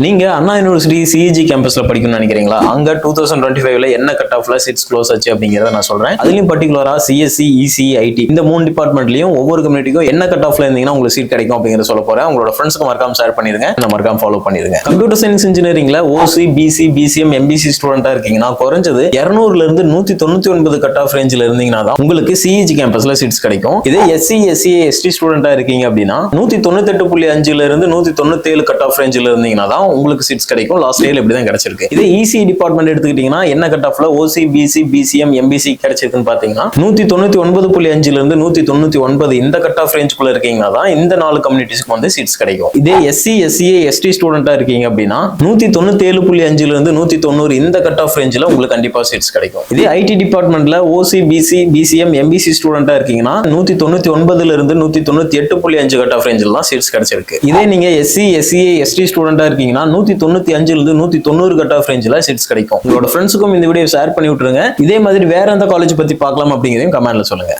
நீங்க அண்ணா university CEG கேம்பஸ்ல படிக்கணும்னு நினைக்கிறீங்களா? அங்க 2025ல என்ன கட் ஆஃப்ல சீட்ஸ் க்ளோஸ் ஆச்சு அப்படிங்கறத நான் சொல்றேன். அதுலயும் பர்டிகுலரா சிஎஸ்சி, இசி, ஐடி இந்த மூணு டிபார்ட்மெண்ட்லயும் ஒவ்வொரு கம்யூனிட்டிக்கும் என்ன கட் ஆஃப்ல இருந்தீங்கன்னா உங்களுக்கு சீட் கிடைக்கும் அப்படிங்கறத சொல்ல போறேன். உங்களோட ஃப்ரெண்ட்ஸ்க்கு மறக்காம ஷேர் பண்ணிருங்க, மறக்காம ஃபாலோ பண்ணிருங்க. கம்ப்யூட்டர் சயின்ஸ் இன்ஜினியரிங்ல ஓசி, பிசி, பிசிஎம், எம்பிசி ஸ்டூடெண்டா இருக்கீங்கன்னா குறைஞ்சது 200ல இருந்து 199 கட் ஆஃப் ரேஞ்சில இருந்தீங்கன்னா தான் உங்களுக்கு சிஇஜி கேம்பஸ்ல சீட்ஸ் கிடைக்கும். இதே எஸ்சி, எஸ்சி, எஸ்டி ஸ்டூடெண்டா இருக்கீங்க அப்படின்னா 198.5ல இருந்து 197 கட் ஆஃப் ரேஞ்சில இருந்தீங்கன்னா தான் உங்களுக்கு சீட்ஸ் கிடைக்கும். லாஸ்ட் இயர்ல இப்படி தான் கிடைச்சிருக்கு. இதே இசி டிபார்ட்மெண்ட் எடுத்துக்கிட்டீங்கன்னா என்ன கட் ஆஃப்ல ஓசி, பிசி, பிசிஎம், எம்பிசி கிடைச்சிருக்குன்னு பாத்தீங்கன்னா 199.5ல இருந்து 199 இந்த கட் ஆஃப் ரேஞ்சுக்குள்ள இருக்கீங்கன்னா தான் இந்த 4 கம்யூனிட்டிஸ்க்கு வந்து சீட்ஸ் கிடைக்கும். இதே எஸ்சி, எஸ்சிஏ, எஸ்டி ஸ்டூடெண்டா இருக்கீங்க அப்படின்னா 197.5ல இருந்து 190 இந்த கட் ஆஃப் ரேஞ்சில உங்களுக்கு கண்டிப்பா சீட்ஸ் கிடைக்கும். இதே ஐடி டிபார்ட்மெண்ட்ல ஓசி, பிசி, பிசிஎம், எம்பிசி ஸ்டூடெண்டா இருக்கீங்கன்னா 199ல இருந்து 198.5 கட் ஆஃப் ரேஞ்சில தான் சீட்ஸ் கிடைச்சிருக்கு. இதே நீங்க எஸ்சி, எஸ்சிஏ, எஸ்டி ஸ்டூடெண்டா இருக்கீங்கன்னா 195ல இருந்து 190 கட் ஆஃப் ரேஞ்சில சீட்ஸ் கிடைக்கும். உங்களோட ஃப்ரெண்ட்ஸுக்கும் இந்த வீடியோ ஷேர் பண்ணி விட்டுருங்க. இதே மாதிரி வேற எந்த காலேஜ் பத்தி பார்க்கலாம் அப்படிங்கறதையும் கமெண்ட்ல சொல்லுங்க.